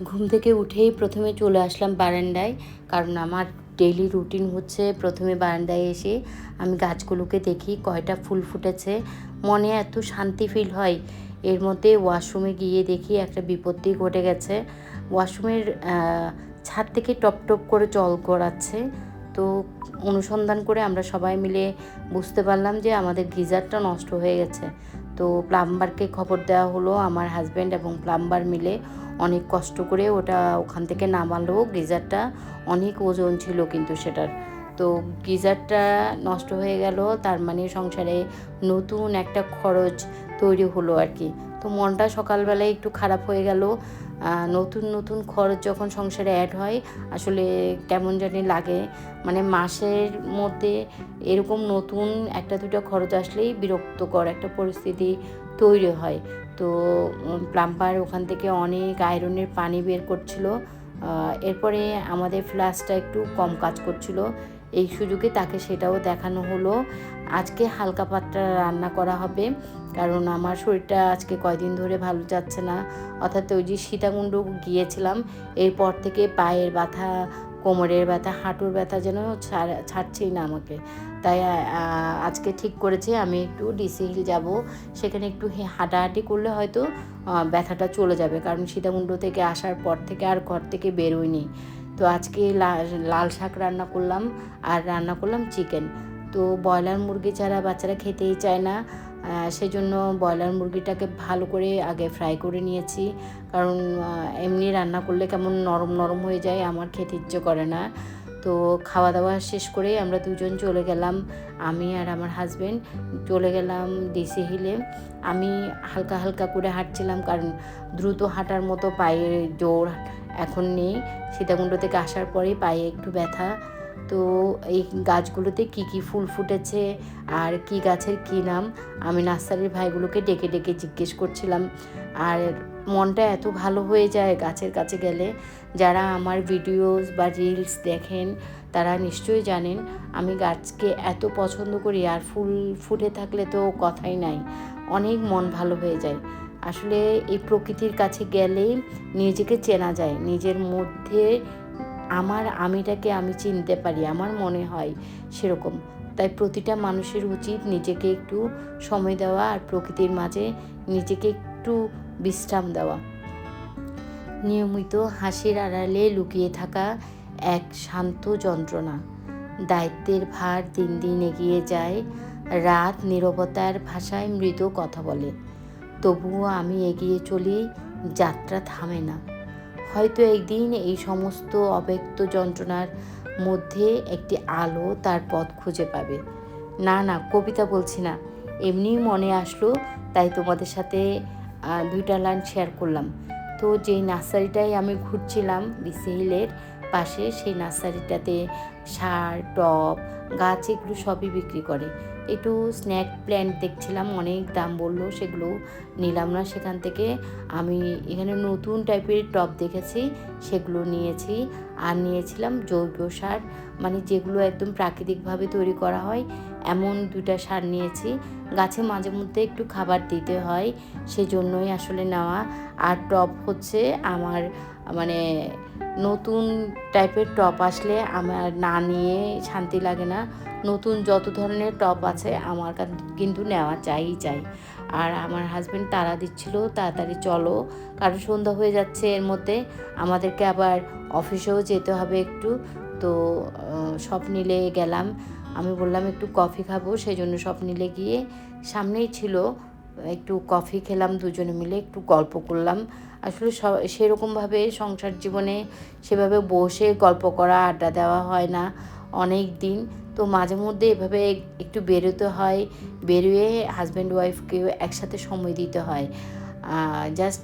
ঘুম থেকে উঠেই প্রথমে চলে আসলাম বারান্দায়, কারণ আমার ডেইলি রুটিন হচ্ছে প্রথমে বারান্দায় এসে আমি গাছগুলোকে দেখি কয়টা ফুল ফুটেছে। মনে এত শান্তি ফিল হয়। এর মধ্যে ওয়াশরুমে গিয়ে দেখি একটা বিপত্তি ঘটে গেছে। ওয়াশরুমের ছাদ থেকে টপ টপ করে জল গড়াচ্ছে। তো অনুসন্ধান করে আমরা সবাই মিলে বুঝতে পারলাম যে আমাদের গিজারটা নষ্ট হয়ে গেছে। তো প্লাম্বারকে খবর দেওয়া হলো। আমার হাজব্যান্ড এবং প্লাম্বার মিলে অনেক কষ্ট করে ওটা ওখান থেকে নামালো। গিজারটা অনেক ওজন ছিল কিন্তু সেটার। তো গিজারটা নষ্ট হয়ে গেল, তার মানে সংসারে নতুন একটা খরচ তৈরি হলো আর কি। তো মনটা সকালবেলায় একটু খারাপ হয়ে গেল। নতুন নতুন খরচ যখন সংসারে অ্যাড হয় আসলে কেমন জানি লাগে। মানে মাসের মধ্যে এরকম নতুন একটা দুটো খরচ আসলেই বিরক্তকর একটা পরিস্থিতি তৈরি হয়। তো প্লাম্বার ওখান থেকে অনেক আয়রনের পানি বের করছিল। এরপরে আমাদের ফ্ল্যাশটা একটু কম কাজ করছিল, এই সুযোগে তাকে সেটাও দেখানো হলো। আজকে হালকা পাতলা রান্না করা হবে, কারণ আমার শরীরটা আজকে কয়দিন ধরে ভালো যাচ্ছে না। অর্থাৎ ওই যে সীতাকুণ্ড গিয়েছিলাম, এরপর থেকে পায়ের ব্যথা, কোমরের ব্যথা, হাঁটুর ব্যথা যেন ছাড়ছেই না আমাকে। তাই আজকে ঠিক করেছি আমি একটু ডিসি হিল যাব, সেখানে একটু হাঁটাহাঁটি করলে হয়তো ব্যথাটা চলে যাবে, কারণ সীতাকুণ্ড থেকে আসার পর থেকে আর ঘর থেকে বেরোয়নি। তো আজকে লাল শাক রান্না করলাম, আর রান্না করলাম চিকেন। তো ব্রয়লার মুরগি ছাড়া বাচ্চারা খেতেই চায় না, সেজন্য ব্রয়লার মুরগিটাকে ভালো করে আগে ফ্রাই করে নিয়েছি, কারণ এমনি রান্না করলে কেমন নরম নরম হয়ে যায়, আমার খেতে ইচ্ছে করে না। তো খাওয়া দাওয়া শেষ করে আমরা দুজন চলে গেলাম, আমি আর আমার হাজব্যান্ড চলে গেলাম ডিসি হিলে। আমি হালকা হালকা করে হাঁটছিলাম, কারণ দ্রুত হাঁটার মতো পায়ে জোর এখন নেই। সীতাকুণ্ড থেকে আসার পরেই পায়ে একটু ব্যথা। তো এই গাছগুলোতে কি কি ফুল ফুটেছে আর কি গাছের কি নাম আমি নার্সারির ভাইগুলোকে ডেকে ডেকে জিজ্ঞেস করছিলাম। আর মনটা এত ভালো হয়ে যায় গাছের কাছে গেলে। যারা আমার ভিডিওস বা রিলস দেখেন তারা নিশ্চয়ই জানেন আমি গাছকে এত পছন্দ করি, আর ফুল ফুটে থাকলে তো কথাই নাই, অনেক মন ভালো হয়ে যায়। আসলে এই প্রকৃতির কাছে গেলেই নিজেকে চেনা যায়, নিজের মধ্যে আমার আমিটাকে আমি চিনতে পারি, আমার মনে হয় সেরকম। তাই প্রতিটা মানুষের উচিত নিজেকে একটু সময় দেওয়া আর প্রকৃতির মাঝে নিজেকে একটু বিশ্রাম দেওয়া। নিয়মিত হাসির আড়ালে লুকিয়ে থাকা এক শান্ত যন্ত্রণা। দায়িত্বের ভার দিন দিন এগিয়ে যায়, রাত নীরবতার ভাষায় মৃদু কথা বলে। তবুও আমি এগিয়ে চলি, যাত্রা থামে না। হয়তো একদিন এই সমস্ত অব্যক্ত যন্ত্রণার মধ্যে একটি আলো তার পথ খুঁজে পাবে। না না, কবিতা বলছি না, এমনি মনে আসলো, তাই তোমাদের সাথে দুইটা লাইন শেয়ার করলাম। তো যেই নার্সারিটায় আমি ঘুরছিলাম ডিসি হিলের পাশে, সেই নার্সারিটাতে সার, টব, গাছ এগুলো সবই বিক্রি করে। একটু স্ন্যাক প্ল্যান্ট দেখছিলাম, অনেক দাম বললো, সেগুলো নিলাম না সেখান থেকে। আমি এখানে নতুন টাইপের টব দেখেছি, সেগুলো নিয়েছি। আর নিয়েছিলাম জৈব সার, মানে যেগুলো একদম প্রাকৃতিকভাবে তৈরি করা হয় এমন দুটা সার নিয়েছি। গাছে মাঝে মধ্যে একটু খাবার দিতে হয়, সেজন্যই আসলে নেওয়া। আর টব হচ্ছে আমার মানে নতুন টাইপের টব আসলে আমার না নিয়ে শান্তি লাগে না। নতুন যত ধরনের টব আছে আমার কিন্তু নেওয়া চাই। আর আমার হাজব্যান্ড তাড়া দিচ্ছিল, তাড়াতাড়ি চলো, কারণ সন্ধ্যা হয়ে যাচ্ছে, এর মধ্যে আমাদেরকে আবার অফিসেও যেতে হবে একটু। তো সব নিলে গেলাম। আমি বললাম একটু কফি খাবো, সেই জন্য সব নিলে গিয়ে সামনেই ছিল, একটু কফি খেলাম, দুজনে মিলে একটু গল্প করলাম। আসলে সেরকমভাবে সংসার জীবনে সেভাবে বসে গল্প করা, আড্ডা দেওয়া হয় না অনেক দিন। তো মাঝে মধ্যে এভাবে একটু বেরোতে হয়, বেরিয়ে হাজব্যান্ড ওয়াইফকে একসাথে সময় দিতে হয়। জাস্ট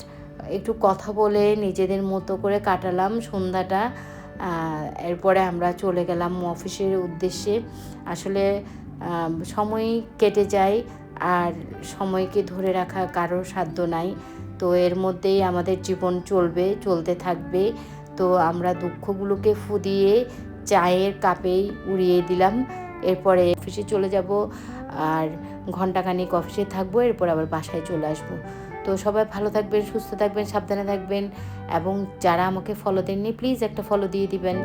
একটু কথা বলে নিজেদের মতো করে কাটালাম সন্ধ্যাটা। এরপরে আমরা চলে গেলাম অফিসের উদ্দেশ্যে। আসলে সময় কেটে যায়, আর সময়কে ধরে রাখা কারোর সাধ্য নাই। তো এর মধ্যেই আমাদের জীবন চলতে থাকবে। তো আমরা দুঃখগুলোকে ফুদিয়ে চায়ের কাপেই উড়িয়ে দিলাম। এরপরে অফিসে চলে যাব, আর ঘন্টাখানিক অফিসে থাকবো, এরপর আবার বাসায় চলে আসবো। তো সবাই ভালো থাকবেন, সুস্থ থাকবেন, সাবধানে থাকবেন এবং যারা আমাকে ফলো দেননি প্লিজ একটা ফলো দিয়ে দিবেন।